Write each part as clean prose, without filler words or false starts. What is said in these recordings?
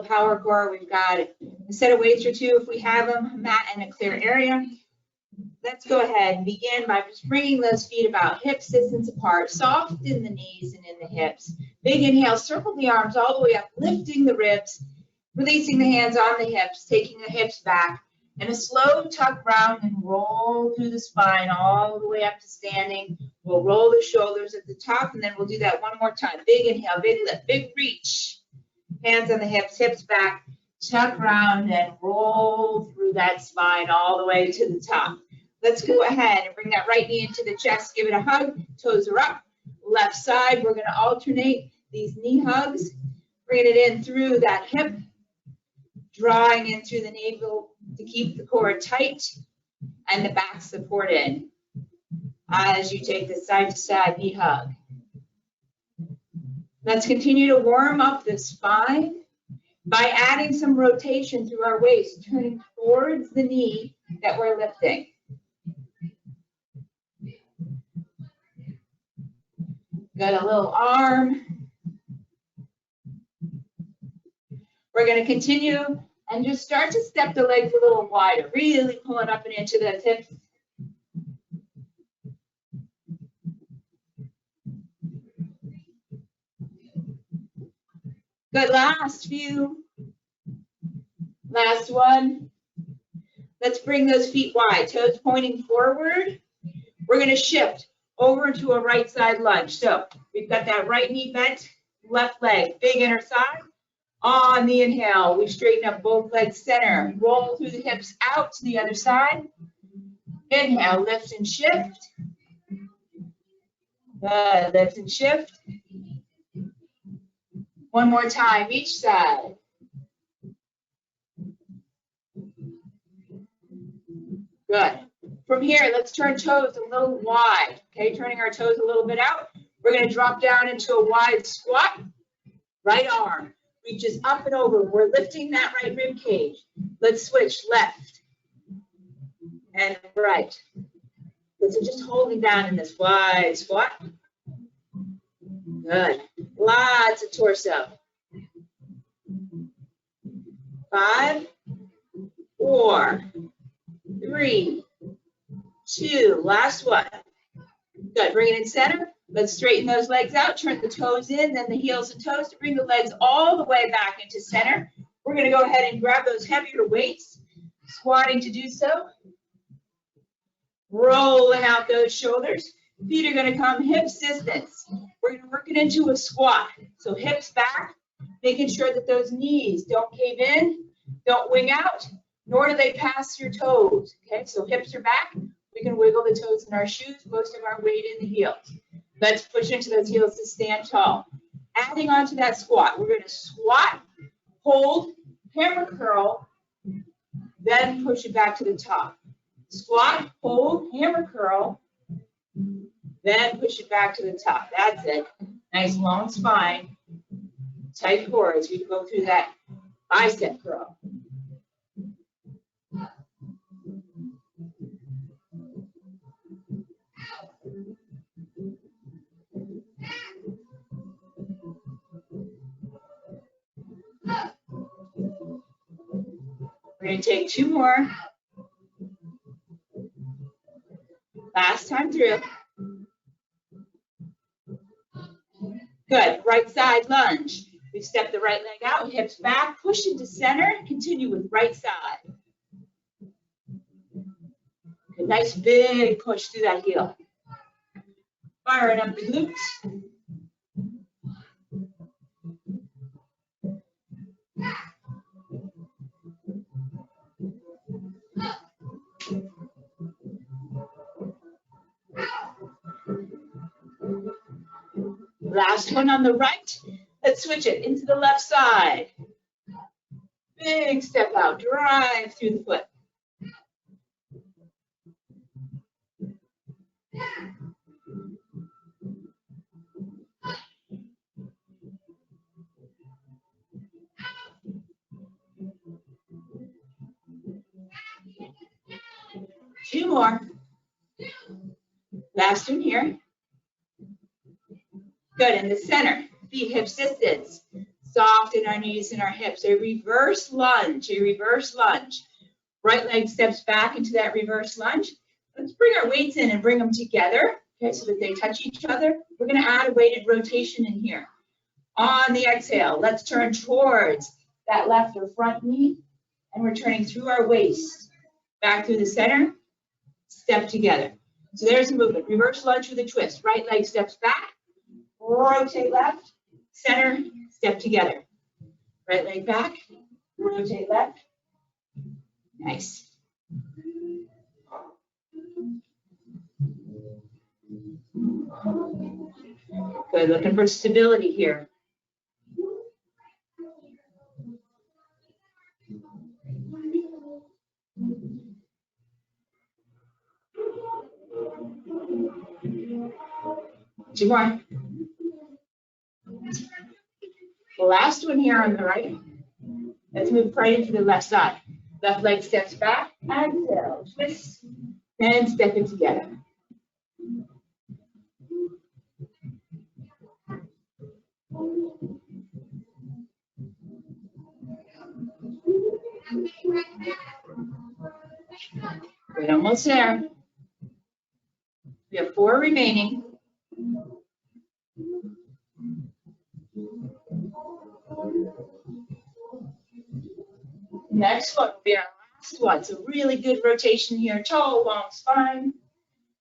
the power core. We've got a set of weights or two if we have them, a mat and a clear area. Let's go ahead and begin by just bringing those feet about hip distance apart, soft in the knees and in the hips. Big inhale, circle the arms all the way up, lifting the ribs, releasing the hands on the hips, taking the hips back, and a slow tuck round and roll through the spine all the way up to standing. We'll roll the shoulders at the top, and then we'll do that one more time. Big inhale, big lift, big reach. Hands on the hips, hips back, tuck round and roll through that spine all the way to the top. Let's go ahead and bring that right knee into the chest. Give it a hug. Toes are up. Left side, we're going to alternate these knee hugs. Bringing it in through that hip. Drawing in through the navel to keep the core tight and the back supported as you take the side-to-side knee hug. Let's continue to warm up the spine by adding some rotation through our waist, turning towards the knee that we're lifting. Got a little arm. We're going to continue and just start to step the legs a little wider, really pulling up and into those hips. Good, last few. Last one. Let's bring those feet wide, toes pointing forward. We're going to shift over into a right side lunge. So we've got that right knee bent, left leg, big inner side. On the inhale, we straighten up both legs center, roll through the hips out to the other side. Inhale, lift and shift. Good, lift and shift. One more time, each side. Good. From here, let's turn toes a little wide. Okay, turning our toes a little bit out. We're going to drop down into a wide squat. Right arm reaches up and over. We're lifting that right rib cage. Let's switch left and right. So just holding down in this wide squat. Good. Lots of torso. 5, 4, 3, 2, last one. Good. Bring it in center. Let's straighten those legs out, turn the toes in, then the heels and toes to bring the legs all the way back into center. We're going to go ahead and grab those heavier weights, squatting to do so. Rolling out those shoulders. Feet are going to come hips distance. We're going to work it into a squat. So hips back, making sure that those knees don't cave in, don't wing out, nor do they pass your toes. Okay, so hips are back. We can wiggle the toes in our shoes, most of our weight in the heels. Let's push into those heels to stand tall. Adding on to that squat, we're going to squat, hold, hammer curl, then push it back to the top. Squat, hold, hammer curl, then push it back to the top. That's it. Nice long spine, tight core as we go through that bicep curl. We're going to take 2 more. Last time through. Good. Right side lunge. We step the right leg out, hips back, push into center, continue with right side. Good. Nice big push through that heel. Firing up the glutes. Last one on the right. Let's switch it into the left side. Big step out, drive through the foot. Two more. Last one here. Good, in the center, feet hip distance. Soften our knees and our hips. A reverse lunge, a reverse lunge. Right leg steps back into that reverse lunge. Let's bring our weights in and bring them together, okay, so that they touch each other. We're going to add a weighted rotation in here. On the exhale, let's turn towards that left or front knee, and we're turning through our waist, back through the center, step together. So there's the movement. Reverse lunge with a twist. Right leg steps back, rotate left, center, step together. Right leg back, rotate left. Nice. Good, looking for stability here. Two more. The last one here on the right. Let's move right into the left side. Left leg steps back, exhale, twist, and step it together. We're almost there. We have 4 remaining. Next one will be our last one. So really good rotation here. Toe, long spine,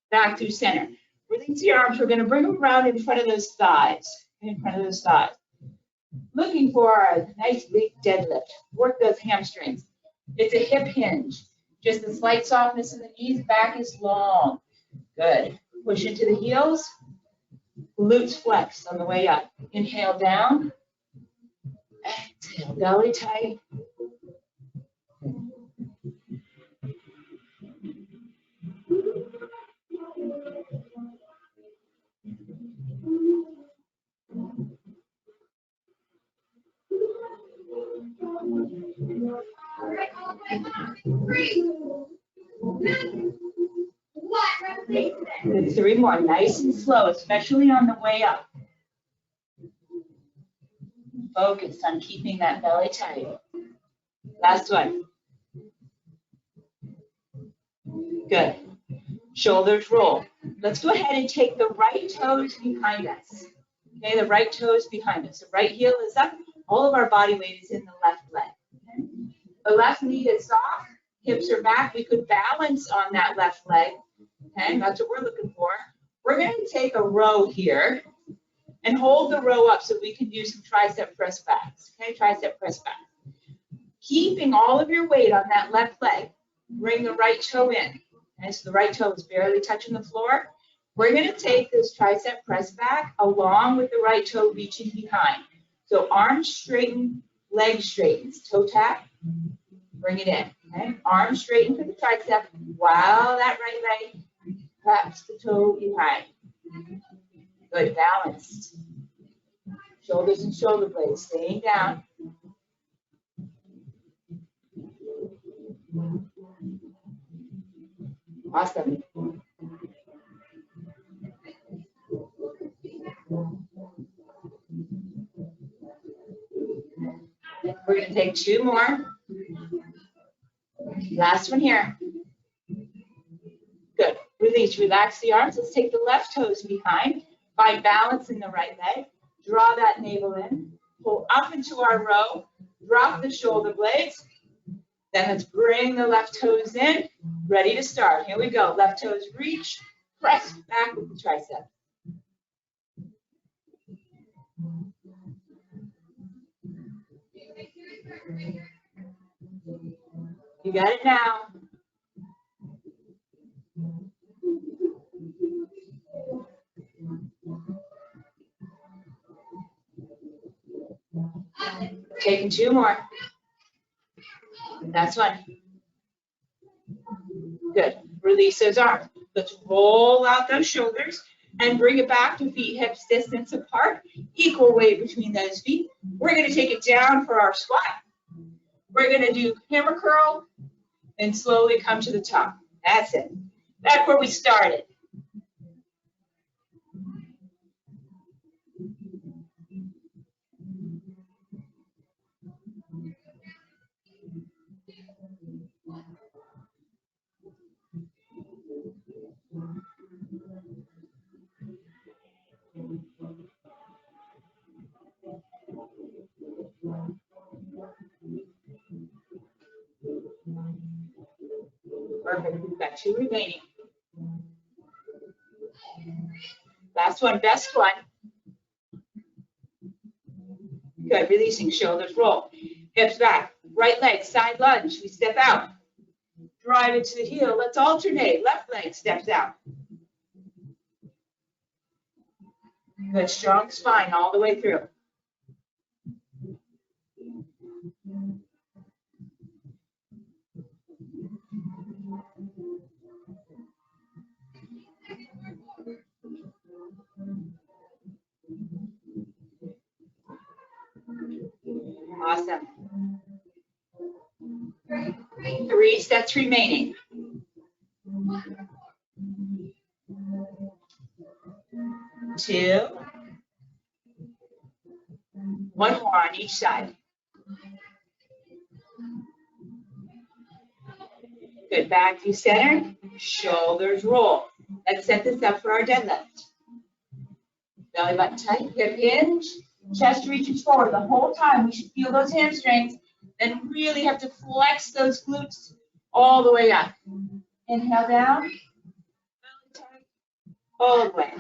back through center. Release the arms. We're going to bring them around in front of those thighs. In front of those thighs. Looking for a nice big deadlift. Work those hamstrings. It's a hip hinge. Just a slight softness in the knees. Back is long. Good. Push into the heels. Glutes flex on the way up. Inhale down. Exhale, belly tight. Good, 3 more, nice and slow, especially on the way up. Focus on keeping that belly tight. Last one. Good. Shoulders roll. Let's go ahead and take the right toes behind us. Okay, the right toes behind us. The right heel is up. All of our body weight is in the left leg. Okay? The left knee is soft. Hips are back. We could balance on that left leg. Okay, that's what we're looking for. We're going to take a row here and hold the row up so we can do some tricep press backs. Okay, tricep press back. Keeping all of your weight on that left leg. Bring the right toe in. Okay, so the right toe is barely touching the floor. We're going to take this tricep press back along with the right toe reaching behind. So arms straighten, legs straightens. Toe tap, bring it in. Okay, arms straighten for the tricep while that right leg taps the toe behind. Good, balanced. Shoulders and shoulder blades staying down. Awesome. We're going to take 2 more. Last one here. Good. Release, relax the arms. Let's take the left toes behind. Find balance in the right leg. Draw that navel in. Pull up into our row. Drop the shoulder blades. Then let's bring the left toes in. Ready to start. Here we go. Left toes reach. Press back with the tricep. You got it now. Taking 2 more. That's one. Good. Release those arms. Let's roll out those shoulders and bring it back to feet hips distance apart. Equal weight between those feet. We're going to take it down for our squat. We're going to do hammer curl and slowly come to the top. That's it. That's where we started. 2 remaining. Last one, best one. Good, releasing, shoulders roll. Hips back, right leg, side lunge. We step out. Drive it to the heel. Let's alternate. Left leg steps out. Good, strong spine all the way through. Awesome. 3 sets remaining. 2. 1 more on each side. Good, back to center, shoulders roll. Let's set this up for our deadlift. Belly button tight, hip hinge, chest reaches forward. The whole time we should feel those hamstrings, then really have to flex those glutes all the way up. Inhale down, belly tight, all the way.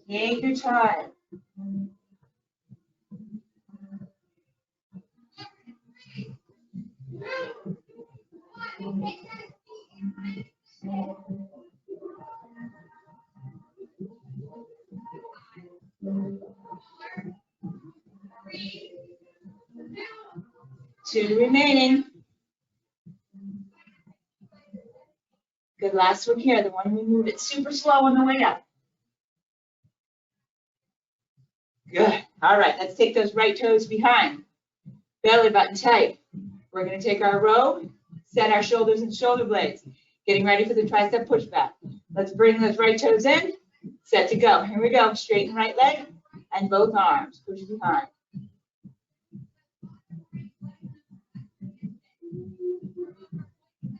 Take your time. Two remaining. Good, last one here, the one we move it super slow on the way up. Good, all right, let's take those right toes behind. Belly button tight. We're gonna take our row, set our shoulders and shoulder blades. Getting ready for the tricep pushback. Let's bring those right toes in, set to go. Here we go, straighten right leg and both arms, push behind.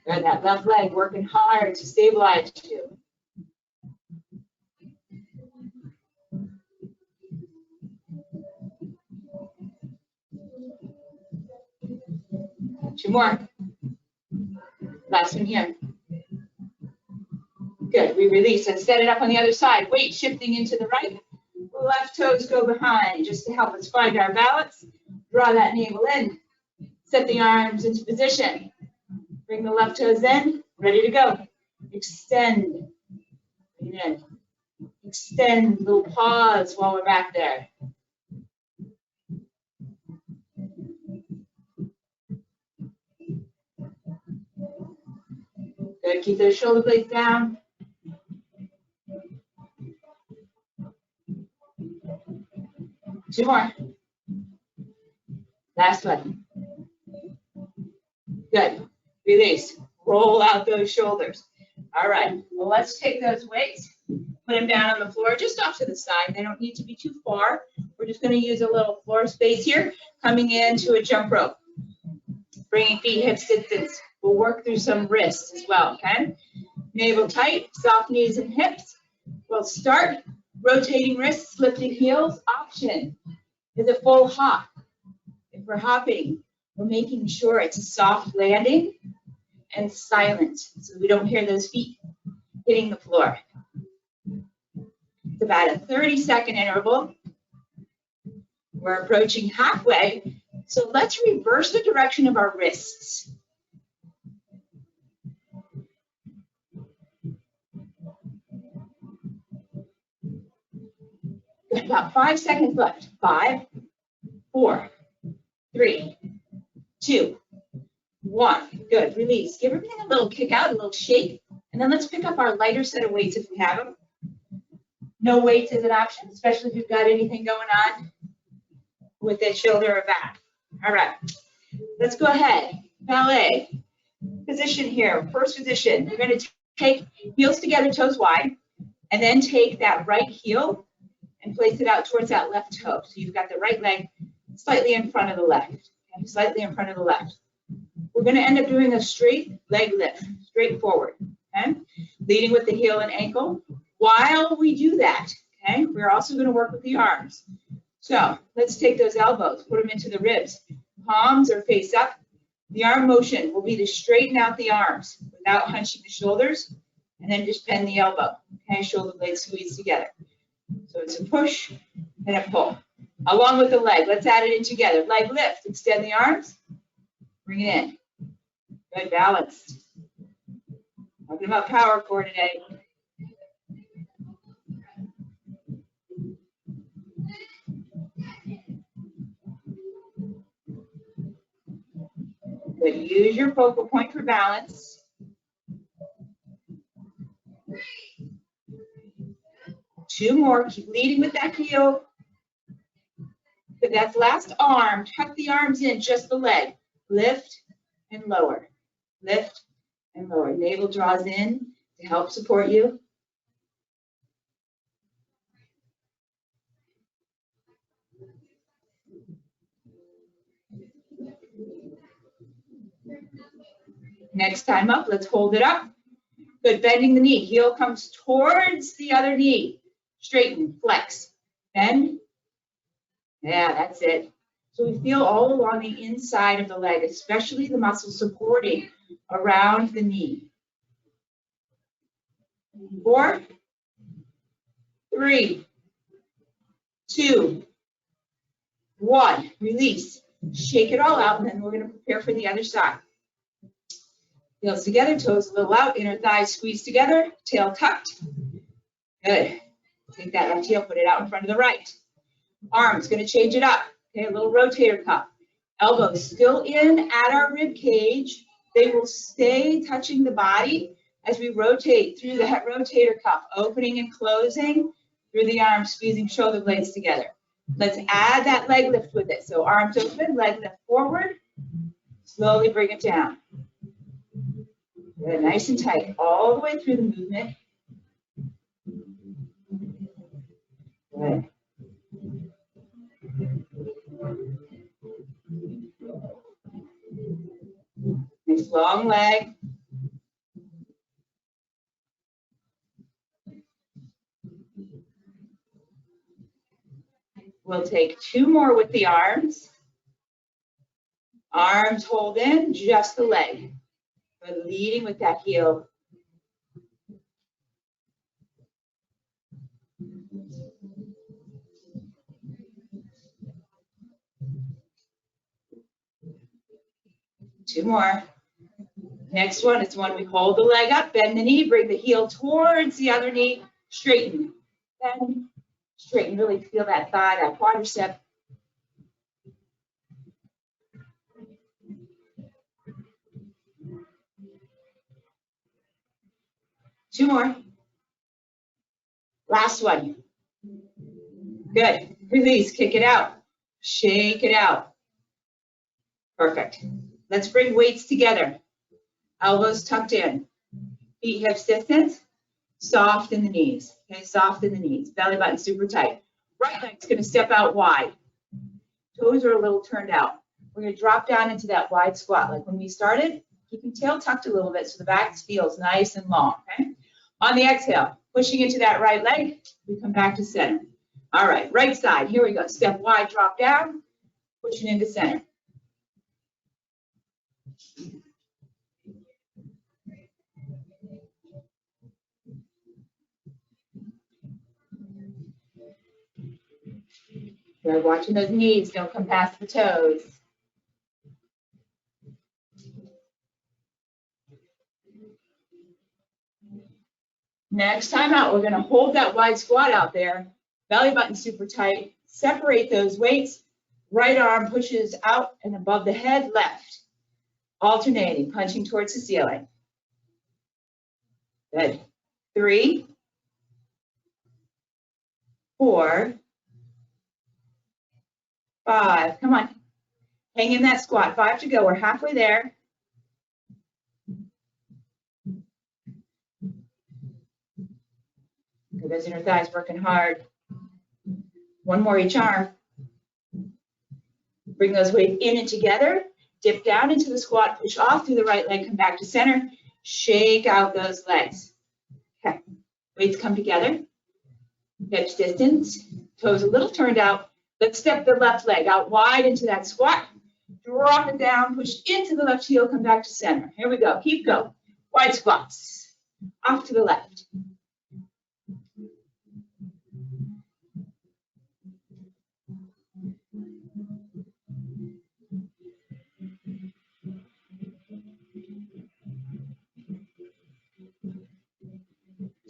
Good, that left leg working hard to stabilize you. Two more. Last one here. Good, we release and set it up on the other side. Weight shifting into the right. Left toes go behind just to help us find our balance. Draw that navel in. Set the arms into position. Bring the left toes in, ready to go. Extend. Breathe in. Extend, little pause while we're back there. Good, keep those shoulder blades down. Two more. Last one. Good. Release. Roll out those shoulders. All right. Well, let's take those weights, put them down on the floor, just off to the side. They don't need to be too far. We're just going to use a little floor space here, coming into a jump rope. Bringing feet hip distance. We'll work through some wrists as well, okay? Navel tight, soft knees and hips. We'll start rotating wrists, lifting heels. Option is a full hop. If we're hopping, we're making sure it's a soft landing and silent so we don't hear those feet hitting the floor. It's about a 30-second interval. We're approaching halfway, so let's reverse the direction of our wrists. Got about 5 seconds left. 5, 4, 3, 2, 1. Good. Release. Give everything a little kick out, a little shake, and then let's pick up our lighter set of weights if we have them. No weights is an option, especially if you've got anything going on with the shoulder or back. All right. Let's go ahead. Ballet position here. First position. You're going to take heels together, toes wide, and then take that right heel and place it out towards that left toe. So you've got the right leg slightly in front of the left. Okay? Slightly in front of the left. We're going to end up doing a straight leg lift, straight forward. Okay? Leading with the heel and ankle. While we do that, okay, we're also going to work with the arms. So let's take those elbows, put them into the ribs. Palms are face up. The arm motion will be to straighten out the arms with without hunching the shoulders. And then just bend the elbow. Okay, shoulder blades squeeze together. So it's a push and a pull. Along with the leg, let's add it in together. Leg lift, extend the arms, bring it in. Good, balanced. Talking about power core today. Good, use your focal point for balance. Two more, keep leading with that heel. Good, that's last arm, tuck the arms in, just the leg. Lift and lower, lift and lower. Navel draws in to help support you. Next time up, let's hold it up. Good, bending the knee. Heel comes towards the other knee. Straighten, flex, bend. Yeah, that's it. So we feel all along the inside of the leg, especially the muscles supporting around the knee. 4, 3, 2, 1. Release. Shake it all out, and then we're going to prepare for the other side. Heels together, toes a little out, inner thighs squeeze together, tail tucked. Good. Take that left heel, put it out in front of the right. Arms, going to change it up. Okay, a little rotator cuff. Elbows still in at our rib cage. They will stay touching the body as we rotate through the rotator cuff, opening and closing through the arms, squeezing shoulder blades together. Let's add that leg lift with it. So arms open, leg lift forward. Slowly bring it down. Good, nice and tight all the way through the movement. Good. Nice long leg. We'll take 2 more with the arms. Arms hold in, just the leg. We're leading with that heel. Two more. Next one is when we hold the leg up, bend the knee, bring the heel towards the other knee, straighten. Bend, straighten, really feel that thigh, that quadricep. Two more. Last one. Good. Release, kick it out. Shake it out. Perfect. Let's bring weights together. Elbows tucked in. Feet hips distance. Soft in the knees. Okay, soft in the knees. Belly button super tight. Right leg's going to step out wide. Toes are a little turned out. We're going to drop down into that wide squat. Like when we started, keeping tail tucked a little bit so the back feels nice and long. Okay. On the exhale, pushing into that right leg, we come back to center. All right, right side. Here we go. Step wide, drop down, pushing into center. You're watching those knees, don't come past the toes. Next time out, we're going to hold that wide squat out there, belly button super tight, separate those weights, right arm pushes out and above the head, left, alternating, punching towards the ceiling. Good. 3, 4, 5, come on. Hang in that squat, 5 to go, we're halfway there. Good, those inner thighs working hard. One more each arm. Bring those weights in and together, dip down into the squat, push off through the right leg, come back to center, shake out those legs. Okay, weights come together, hips distance, toes a little turned out. Let's step the left leg out wide into that squat, drop it down, push into the left heel, come back to center. Here we go, keep going. Wide squats. Off to the left.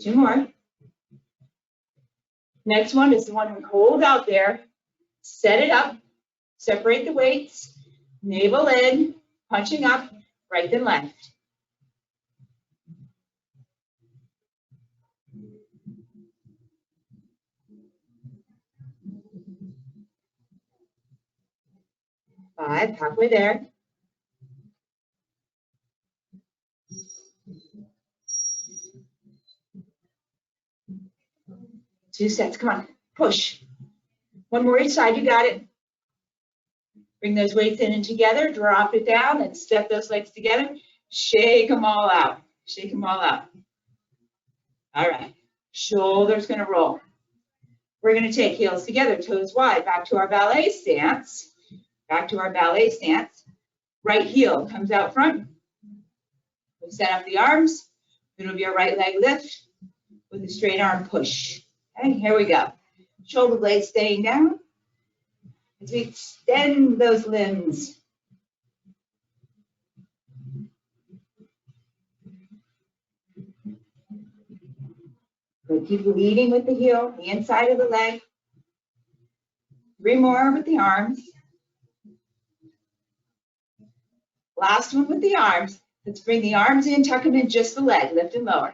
Two more. Next one is the one we hold out there. Set it up. Separate the weights. Navel in. Punching up. Right then left. Five. Halfway there. Two sets. Come on. Push. One more each side. You got it. Bring those weights in and together. Drop it down and step those legs together. Shake them all out. Shake them all out. All right. Shoulders going to roll. We're going to take heels together, toes wide. Back to our ballet stance. Back to our ballet stance. Right heel comes out front. We'll set up the arms. It'll be a right leg lift with a straight arm push. Okay, here we go. Shoulder blades staying down as we extend those limbs. Good. Keep leading with the heel, the inside of the leg. 3 more with the arms. Last one with the arms. Let's bring the arms in, tuck them in just the leg, lift and lower.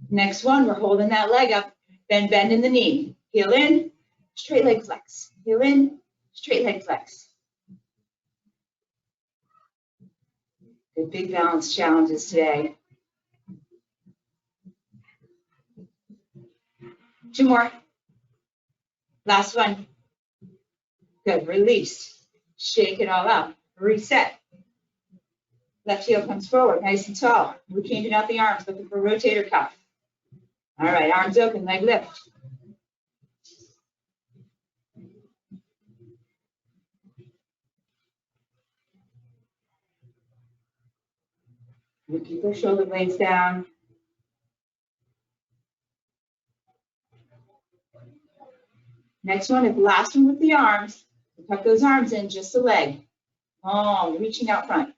Next one, we're holding that leg up, then bending the knee. Heel in, straight leg flex. Heel in, straight leg flex. Good big balance challenges today. 2 more. Last one. Good, release. Shake it all out. Reset. Left heel comes forward, nice and tall. We're changing out the arms, looking for rotator cuff. All right, arms open, leg lift. We keep our shoulder blades down. Next one is the last one with the arms. We tuck those arms in, just the leg. Oh, reaching out front.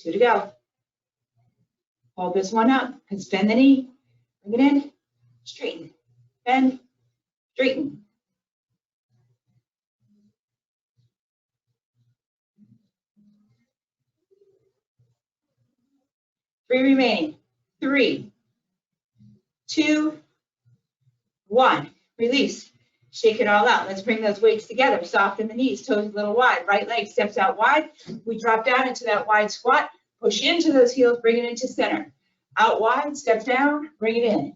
Two to go. Hold this one up and bend the knee. Bring it in. Straighten. Bend. Straighten. Three remaining. 3, 2, 1. Release. Shake it all out. Let's bring those weights together. Soften the knees, toes a little wide. Right leg steps out wide. We drop down into that wide squat. Push into those heels, bring it into center. Out wide, step down, bring it in.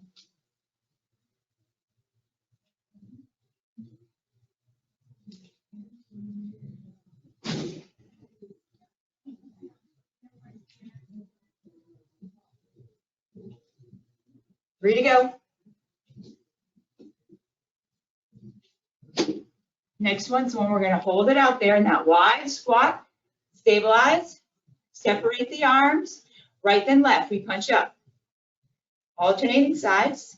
Three to go. Next one's when we're going to hold it out there in that wide squat. Stabilize. Separate the arms. Right then left. We punch up. Alternating sides.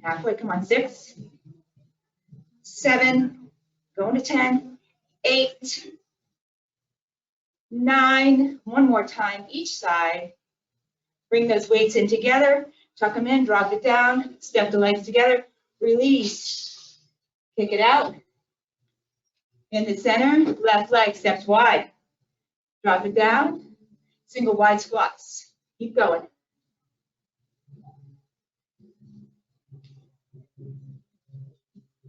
Halfway. Come on. 6, 7. Going to 10. 8, 9. One more time each side. Bring those weights in together. Tuck them in. Drop it down. Step the legs together. Release. Kick it out. In the center. Left leg steps wide. Drop it down. Single wide squats. Keep going.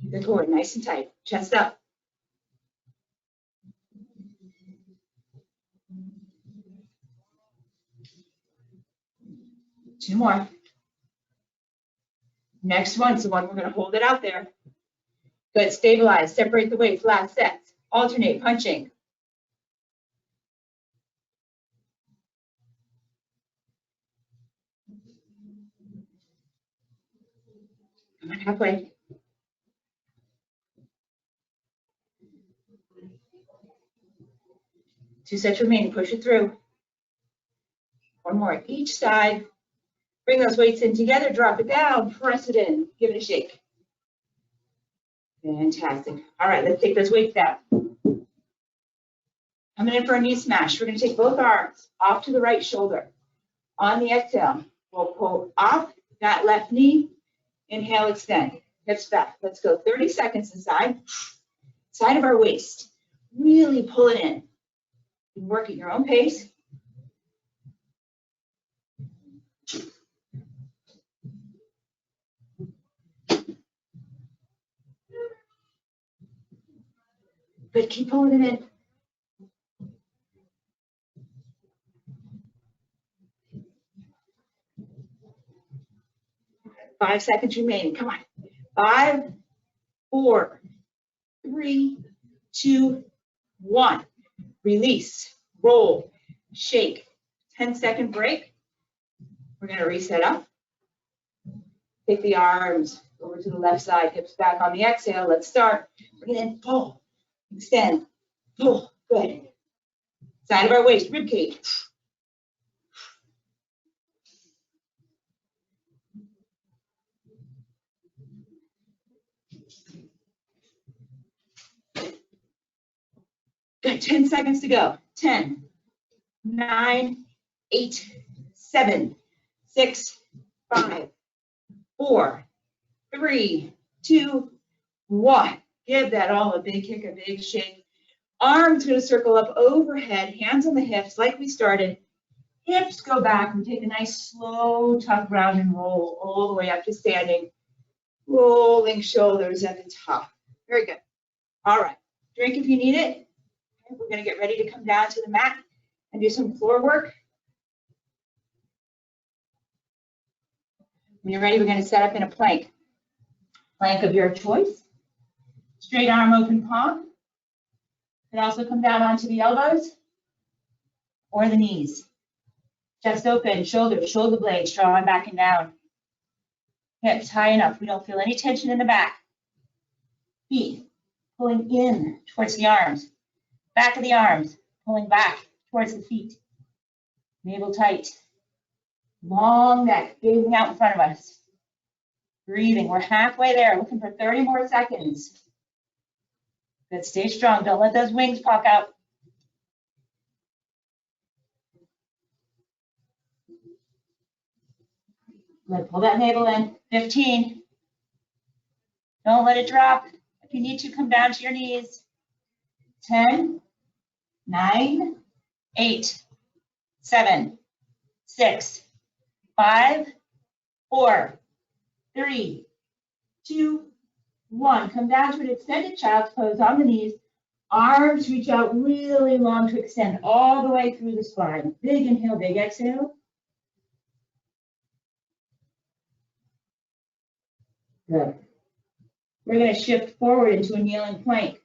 Keep the core nice and tight. Chest up. 2 more. Next one's the one we're going to hold it out there. Good, stabilize, separate the weights, last set. Alternate punching. Come on, halfway. Two sets remaining, push it through. One more each side. Bring those weights in together, drop it down, press it in, give it a shake. Fantastic. All right, let's take those weights down. Coming in for a knee smash. We're going to take both arms off to the right shoulder. On the exhale, we'll pull off that left knee. Inhale, extend. Hips back. Let's go 30 seconds inside. Side of our waist. Really pull it in. You can work at your own pace. Good, keep pulling it in. Five seconds remaining. Come on. 5, 4, 3, 2, 1. Release, roll, shake. 10-second break. We're going to reset up. Take the arms over to the left side, hips back on the exhale. Let's start. Bring it in, pull, extend, pull. Good. Side of our waist, rib cage. Good, 10 seconds to go. 10, 9, 8, 7, 6, 5, 4, 3, 2, 1. Give that all a big kick, a big shake. Arms going to circle up overhead, hands on the hips like we started. Hips go back. We take a nice slow tuck round and roll all the way up to standing. Rolling shoulders at the top. Very good. All right. Drink if you need it. We're going to get ready to come down to the mat and do some floor work. When you're ready, we're going to set up in a plank. Plank of your choice. Straight arm, open palm. You can also come down onto the elbows or the knees. Chest open, shoulders, shoulder blades, drawing back and down. Hips high enough. We don't feel any tension in the back. Feet pulling in towards the arms. Back of the arms, pulling back towards the feet. Navel tight. Long neck, gazing out in front of us. Breathing, we're halfway there, looking for 30 more seconds. Good, stay strong, don't let those wings pop out. Good, pull that navel in, 15. Don't let it drop. If you need to, come down to your knees. 10, 9, 8, 7, 6, 5, 4, 3, 2, 1. Come down to an extended child's pose on the knees. Arms reach out really long to extend all the way through the spine. Big inhale, big exhale. Good. We're going to shift forward into a kneeling plank.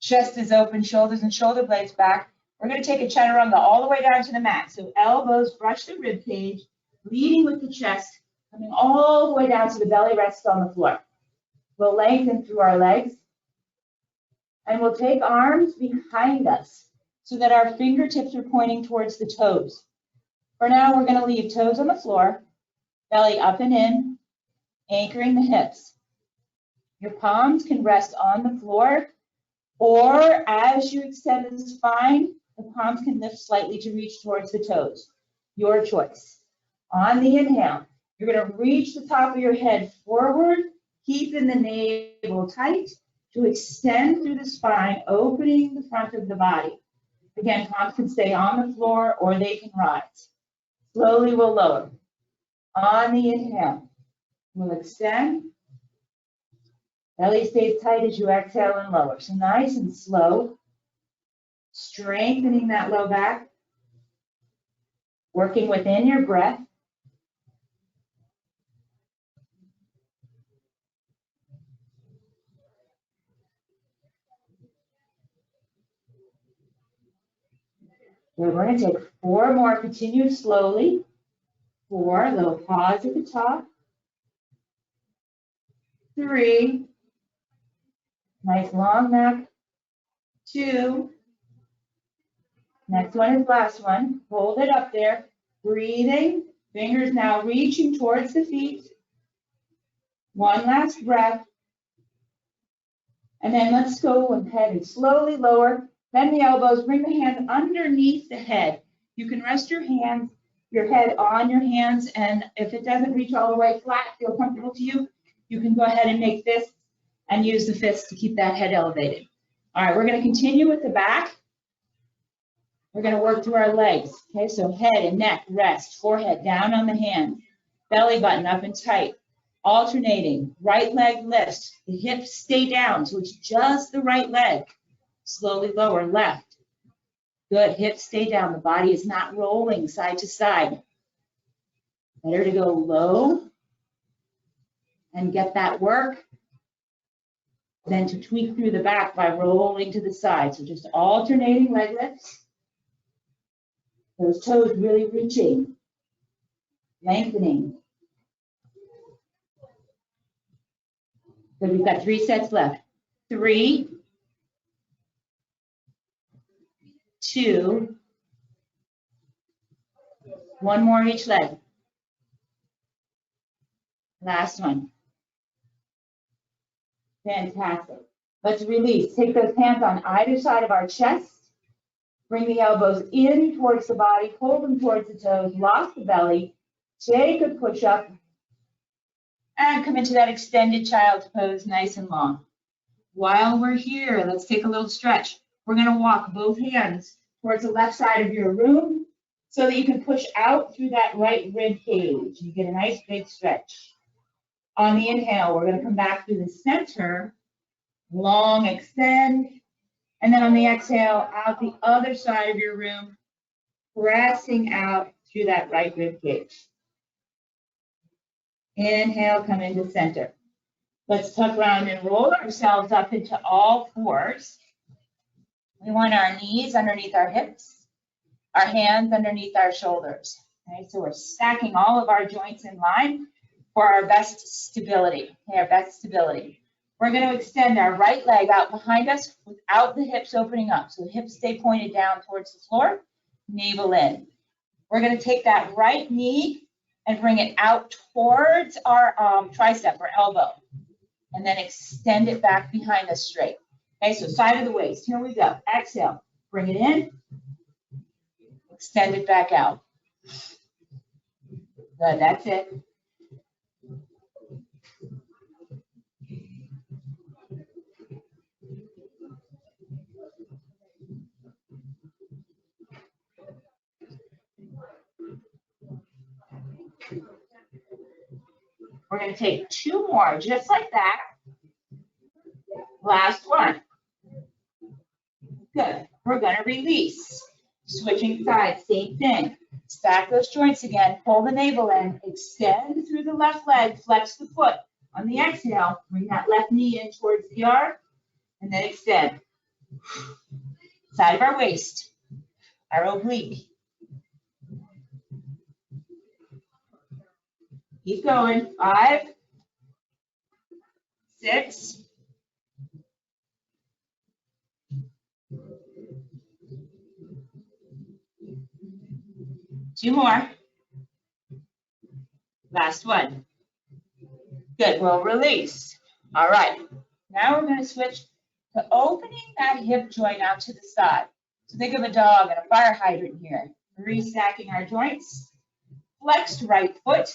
Chest is open, shoulders and shoulder blades back. We're going to take a chaturanga all the way down to the mat. So elbows brush the rib cage, leading with the chest, coming all the way down to the belly rests on the floor. We'll lengthen through our legs. And we'll take arms behind us so that our fingertips are pointing towards the toes. For now, we're going to leave toes on the floor, belly up and in, anchoring the hips. Your palms can rest on the floor, or as you extend the spine, the palms can lift slightly to reach towards the toes. Your choice. On the inhale, you're going to reach the top of your head forward, keeping the navel tight to extend through the spine, opening the front of the body. Again, palms can stay on the floor or they can rise. Slowly we'll lower. On the inhale, we'll extend. Belly stays tight as you exhale and lower. So nice and slow. Strengthening that low back. Working within your breath. We're going to take 4 more. Continue slowly. 4, little pause at the top. 3, nice long neck. 2, next one is last one. Hold it up there. Breathing. Fingers now reaching towards the feet. 1 last breath. And then let's go ahead and slowly lower. Bend the elbows. Bring the hands underneath the head. You can rest your head on your hands, and if it doesn't reach all the way flat, feel comfortable to you, you can go ahead and make fists and use the fists to keep that head elevated. All right, we're going to continue with the back. We're going to work through our legs. Okay, so head and neck, rest, forehead down on the hands, belly button up and tight, alternating, right leg lifts, the hips stay down, so it's just the right leg. Slowly lower, left. Good, hips stay down, the body is not rolling side to side. Better to go low and get that work than to tweak through the back by rolling to the side. So just alternating leg lifts. Those toes really reaching, lengthening. So we've got 3 sets left. 3, 2, 1 more each leg. Last one. Fantastic. Let's release. Take those hands on either side of our chest. Bring the elbows in towards the body. Hold them towards the toes. Lock the belly. Take a push-up. And come into that extended child's pose, nice and long. While we're here, let's take a little stretch. We're going to walk both hands towards the left side of your room so that you can push out through that right rib cage. You get a nice big stretch. On the inhale, we're going to come back through the center, long extend, and then on the exhale, out the other side of your room, pressing out through that right rib cage. Inhale, come into center. Let's tuck around and roll ourselves up into all 4s. We want our knees underneath our hips, our hands underneath our shoulders. Okay, so we're stacking all of our joints in line for our best stability. Okay, our best stability. We're going to extend our right leg out behind us without the hips opening up. So the hips stay pointed down towards the floor, navel in. We're going to take that right knee and bring it out towards our tricep or elbow, and then extend it back behind us straight. Okay, so side of the waist. Here we go. Exhale. Bring it in. Extend it back out. Good, that's it. We're going to take 2 more, just like that. Last one. Good. We're going to release. Switching sides, same thing. Stack those joints again. Pull the navel in. Extend through the left leg. Flex the foot. On the exhale, bring that left knee in towards the arm, and then extend. Side of our waist. Our oblique. Keep going. 5, 6, 2 more. Last one. Good. We'll release. All right. Now we're going to switch to opening that hip joint out to the side. So think of a dog and a fire hydrant here. Restacking our joints. Flexed right foot.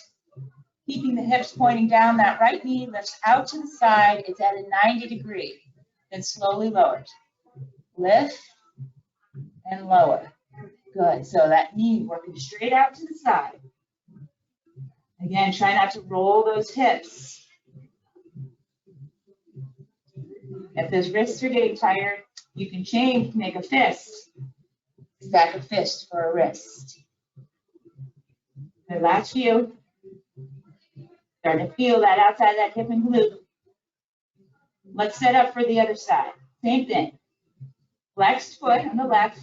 Keeping the hips pointing down, that right knee lifts out to the side. It's at a 90 degree. Then slowly lowered. Lift and lower. Good. So that knee working straight out to the side. Again, try not to roll those hips. If those wrists are getting tired, you can change, make a fist. Stack a fist for a wrist. Good. Last few. Starting to feel that outside that hip and glute. Let's set up for the other side. Same thing. Flexed foot on the left.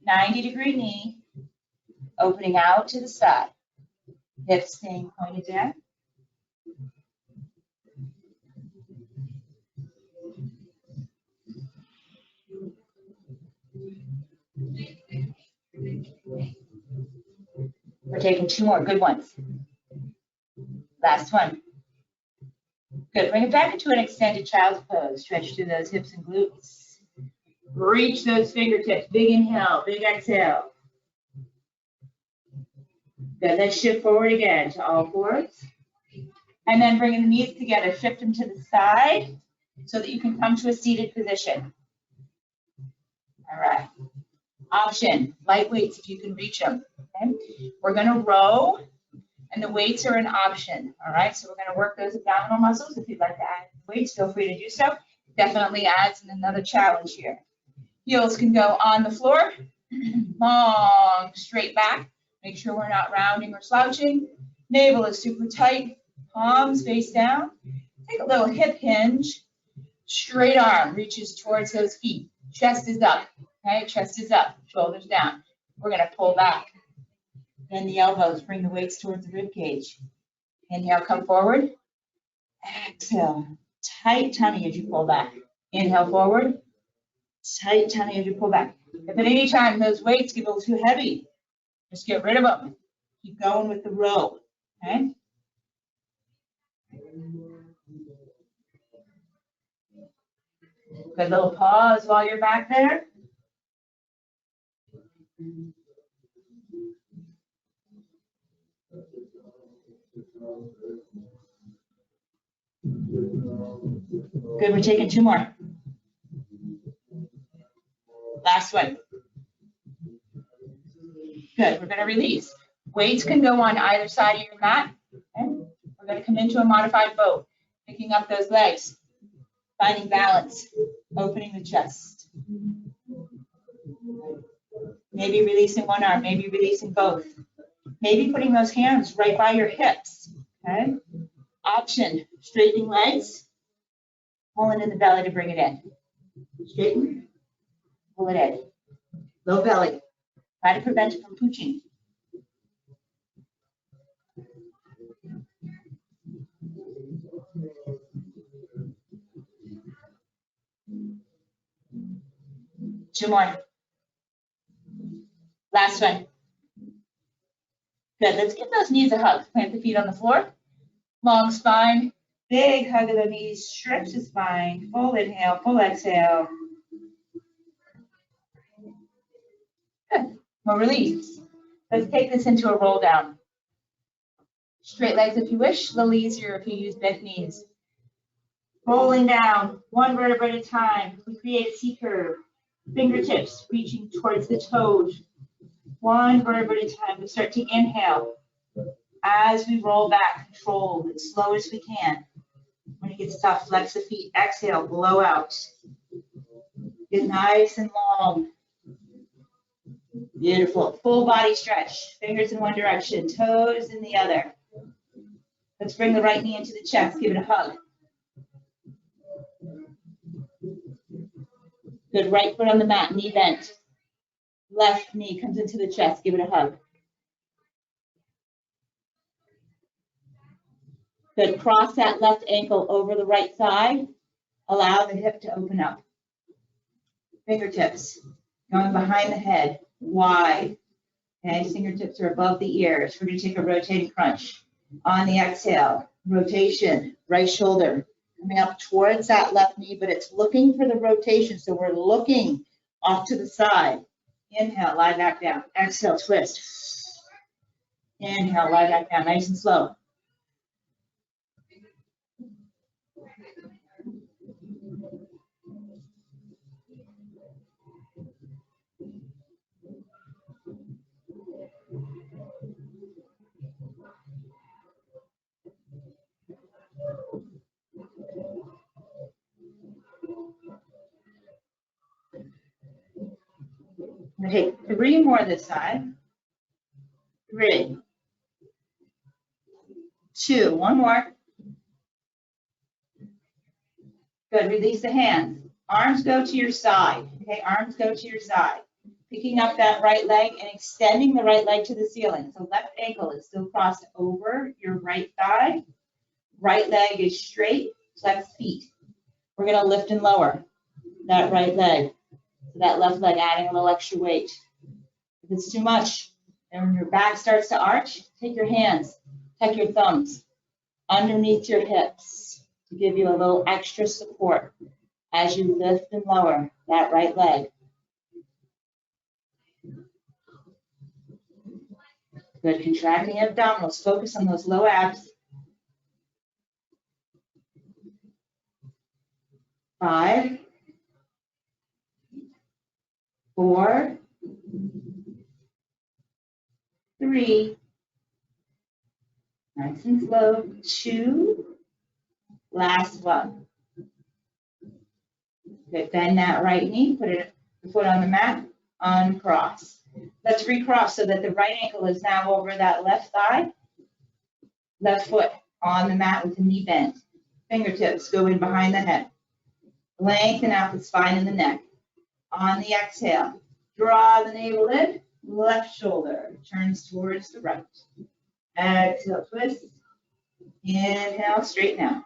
90-degree knee, opening out to the side. Hips staying pointed down. We're taking 2 more good ones. Last one. Good. Bring it back into an extended child's pose. Stretch through those hips and glutes. Reach those fingertips. Big inhale, big exhale. Good. Let's shift forward again to all fours. And then bringing the knees together, shift them to the side so that you can come to a seated position. All right. Option, light weights if you can reach them. Okay? We're going to row, and the weights are an option. All right, so we're going to work those abdominal muscles. If you'd like to add weights, feel free to do so. Definitely adds in another challenge here. Heels can go on the floor, long, straight back. Make sure we're not rounding or slouching. Navel is super tight, palms face down. Take a little hip hinge. Straight arm reaches towards those feet. Chest is up. Okay, chest is up, shoulders down. We're going to pull back. Bend the elbows, bring the weights towards the rib cage. Inhale, come forward. Exhale, tight tummy as you pull back. Inhale forward, tight tummy as you pull back. If at any time those weights get a little too heavy, just get rid of them. Keep going with the row, okay? Good little pause while you're back there. Good, we're taking 2 more. Last one. Good, we're going to release. Weights can go on either side of your mat. Okay? We're going to come into a modified boat, picking up those legs, finding balance, opening the chest. Maybe releasing one arm, maybe releasing both. Maybe putting those hands right by your hips. Okay? Option, straightening legs, pulling in the belly to bring it in. Straighten, pull it in. Low belly. Try to prevent it from pooching. Two more. Last one. Good. Let's give those knees a hug. Plant the feet on the floor. Long spine. Big hug of the knees. Stretch the spine. Full inhale. Full exhale. Good. We'll release. Let's take this into a roll down. Straight legs if you wish. A little easier if you use bent knees. Rolling down, one vertebra at a time. We create a C curve. Fingertips reaching towards the toes. One vertebra at a time. We start to inhale. As we roll back, controlled, as slow as we can. When it gets tough, flex the feet. Exhale, blow out. Get nice and long. Beautiful. Full body stretch. Fingers in one direction, toes in the other. Let's bring the right knee into the chest. Give it a hug. Good. Right foot on the mat, knee bent. Left knee comes into the chest. Give it a hug. Good. Cross that left ankle over the right side. Allow the hip to open up. Fingertips going behind the head, wide. Okay, fingertips are above the ears. We're going to take a rotating crunch. On the exhale, rotation, right shoulder coming up towards that left knee, but it's looking for the rotation, so we're looking off to the side. Inhale, lie back down. Exhale, twist. Inhale, lie back down, nice and slow. I'm going to take 3 more this side. 3, 2, 1 more. Good, release the hands. Arms go to your side. Okay, arms go to your side. Picking up that right leg and extending the right leg to the ceiling. So left ankle is still crossed over your right thigh. Right leg is straight, flex feet. We're gonna lift and lower that right leg. So that left leg adding a little extra weight. If it's too much, and when your back starts to arch, take your hands, tuck your thumbs underneath your hips to give you a little extra support as you lift and lower that right leg. Good, contracting abdominals. Focus on those low abs. 5, 4, 3, nice and slow, 2, last one. Good, bend that right knee, put the foot on the mat, uncross. Let's recross so that the right ankle is now over that left thigh, left foot on the mat with the knee bent. Fingertips go in behind the head. Lengthen out the spine and the neck. On the exhale, draw the navel in, left shoulder turns towards the right. Exhale, twist. Inhale, straighten out.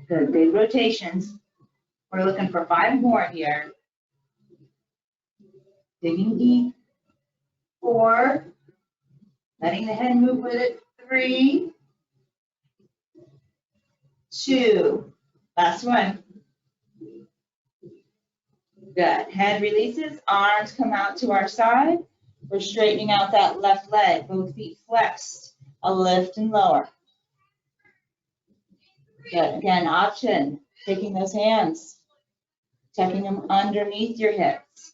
Good, big rotations. We're looking for 5 more here. Digging deep. 4, letting the head move with it. 3, 2, last one. Good, head releases, arms come out to our side. We're straightening out that left leg, both feet flexed, a lift and lower. Good, again, option, taking those hands, tucking them underneath your hips.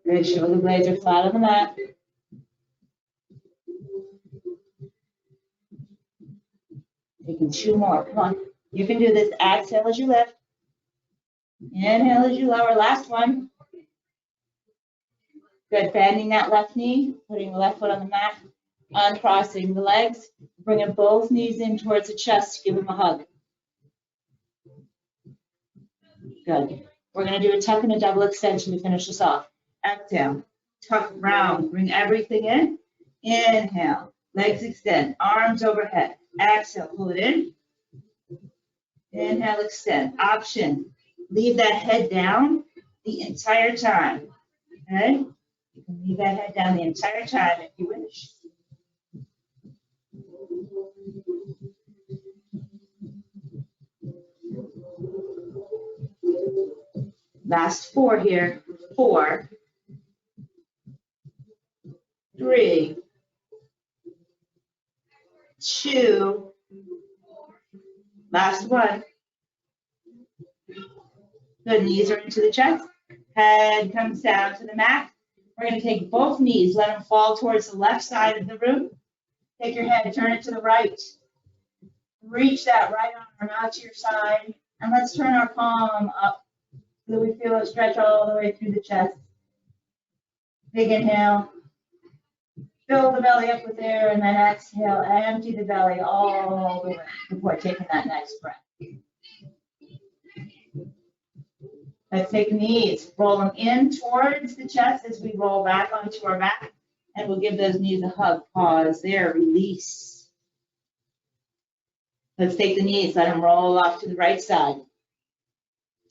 Good, shoulder blades are flat on the mat. Taking 2 more, come on. You can do this, exhale as you lift. Inhale as you lower, last one. Good, bending that left knee, putting the left foot on the mat, uncrossing the legs, bringing both knees in towards the chest, give them a hug. Good. We're gonna do a tuck and a double extension to finish this off. Exhale, tuck round, bring everything in. Inhale, legs extend, arms overhead. Exhale, pull it in. Inhale, extend. Option, leave that head down the entire time. Okay? You can leave that head down the entire time if you wish. Last 4 here. 4, 3, 2, last one. Good, knees are into the chest. Head comes down to the mat. We're going to take both knees, let them fall towards the left side of the room. Take your head, turn it to the right. Reach that right arm out to your side. And let's turn our palm up so that we feel it stretch all the way through the chest. Big inhale. Fill the belly up with air, and then exhale, empty the belly all the way before taking that next breath. Let's take knees, roll them in towards the chest as we roll back onto our back, and we'll give those knees a hug. Pause there, release. Let's take the knees, let them roll off to the right side.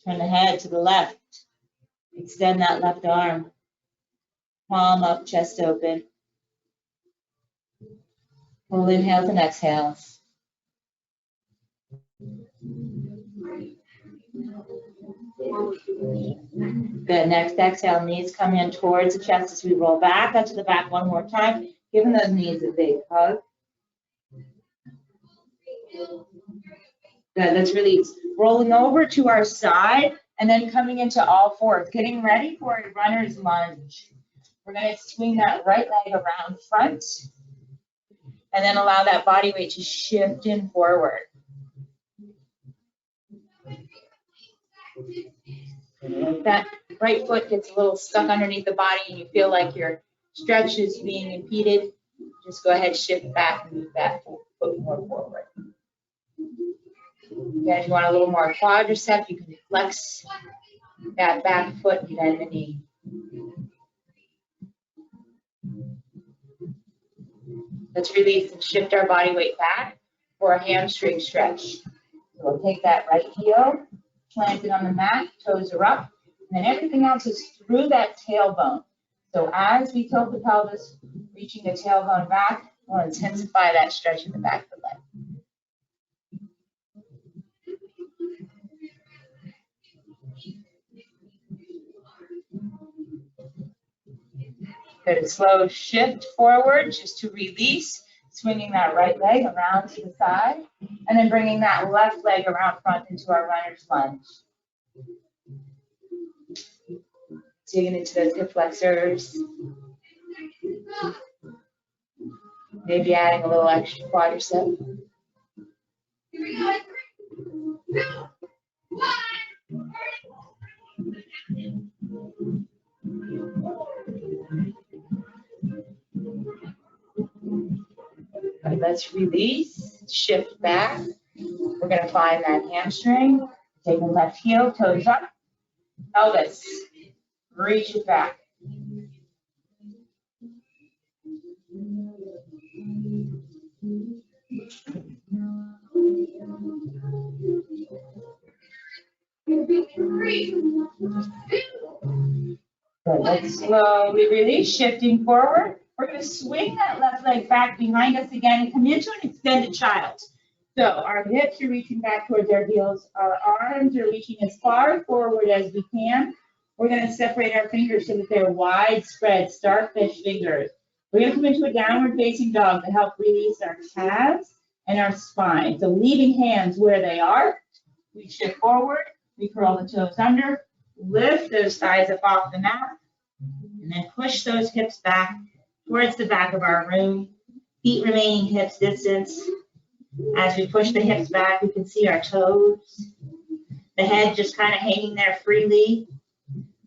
Turn the head to the left. Extend that left arm. Palm up, chest open. Full inhales and exhales. Good, next exhale, knees come in towards the chest as we roll back onto the back one more time, giving those knees a big hug. Good, let's release. Rolling over to our side, And then coming into all fours, getting ready for a runner's lunge. We're going to swing that right leg around front and then allow that body weight to shift in forward. If that right foot gets a little stuck underneath the body and you feel like your stretch is being impeded, just go ahead, shift back and move that foot more forward. Again, if you want a little more quadricep, you can flex that back foot and bend the knee. Let's release and shift our body weight back for a hamstring stretch. So we'll take that right heel, plant it on the mat, toes are up, and then everything else is through that tailbone. So as we tilt the pelvis, reaching the tailbone back, we'll intensify that stretch in the back of the leg. Good, a slow shift forward just to release, swinging that right leg around to the side, and then bringing that left leg around front into our runner's lunge. Digging into those hip flexors. Maybe adding a little extra quadricep. Right, let's release, shift back. We're going to find that hamstring. Take the left heel, toes up, pelvis. Reach it back. Good. Let's slowly release, shifting forward. We're going to swing that left leg back behind us again and come into an extended child. So our hips are reaching back towards our heels. Our arms are reaching as far forward as we can. We're going to separate our fingers so that they're widespread, starfish fingers. We're going to come into a downward facing dog to help release our calves and our spine. So leaving hands where they are, we shift forward, we curl the toes under, lift those thighs up off the mat, and then push those hips back towards the back of our room. Feet remaining hips distance. As we push the hips back, we can see our toes. The head just kind of hanging there freely.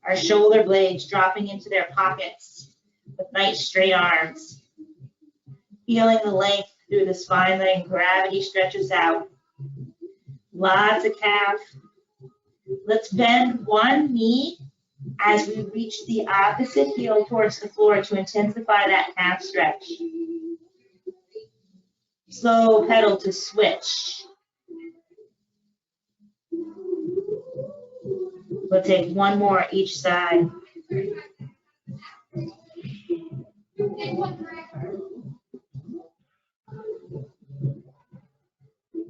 Our shoulder blades dropping into their pockets with nice straight arms. Feeling the length through the spine, letting gravity stretch us out. Lots of calf. Let's bend one knee as we reach the opposite heel towards the floor to intensify that calf stretch. Slow pedal to switch. We'll take one more each side.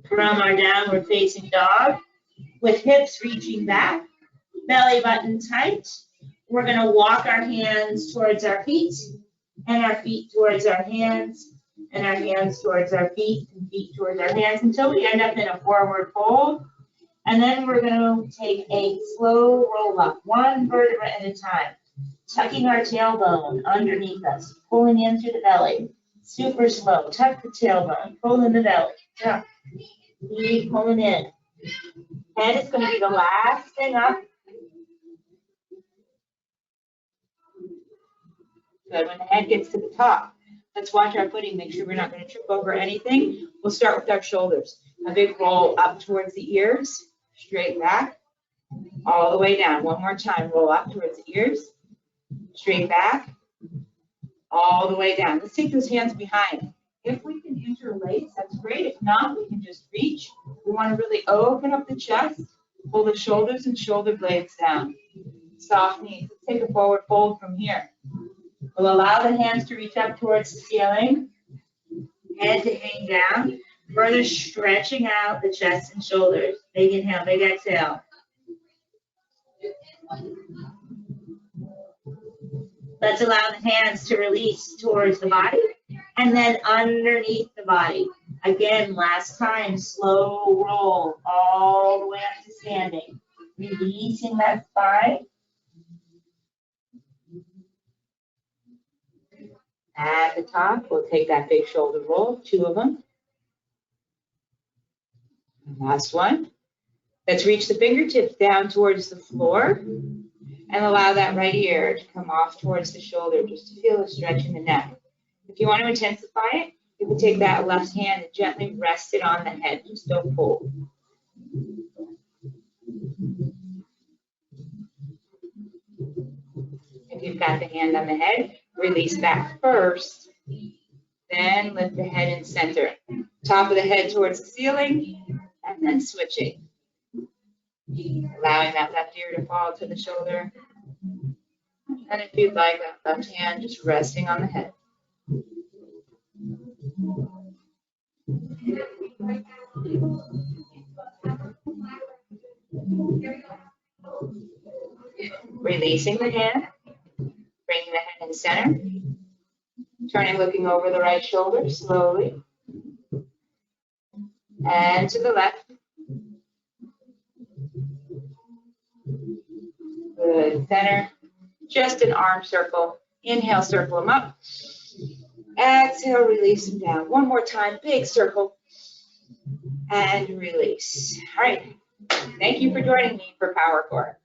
From our downward facing dog, with hips reaching back, belly button tight, we're going to walk our hands towards our feet, and our feet towards our hands, and our hands towards our feet, and feet towards our hands, until we end up in a forward fold. And then we're going to take a slow roll up, one vertebra at a time, tucking our tailbone underneath us, pulling in through the belly. Super slow. Tuck the tailbone, pull in the belly. Tuck. Knee pulling in. Head is going to be the last thing up. Good. When the head gets to the top, let's watch our footing. Make sure we're not going to trip over anything. We'll start with our shoulders. A big roll up towards the ears. Straight back, all the way down. One more time, roll up towards the ears, straight back, all the way down. Let's take those hands behind. If we can interlace, that's great. If not, we can just reach. We want to really open up the chest, pull the shoulders and shoulder blades down. Soft knees. Let's take a forward fold from here. We'll allow the hands to reach up towards the ceiling, head to hang down. Further stretching out the chest and shoulders. Big inhale, big exhale. Let's allow the hands to release towards the body and then underneath the body. Again, last time, slow roll all the way up to standing. Releasing that spine. At the top, we'll take that big shoulder roll, 2 of them. Last one. Let's reach the fingertips down towards the floor and allow that right ear to come off towards the shoulder just to feel a stretch in the neck. If you want to intensify it, you can take that left hand and gently rest it on the head. Just don't pull. If you've got the hand on the head, release back first. Then lift the head and center. Top of the head towards the ceiling, and then switching. Allowing that left ear to fall to the shoulder. And if you'd like, that left hand just resting on the head. Releasing the hand, bringing the head in center. Turning, looking over the right shoulder slowly. And to the left. Good, center. Just an arm circle. Inhale, circle them up. Exhale, release them down. One more time, big circle. And release. All right. Thank you for joining me for Power Core.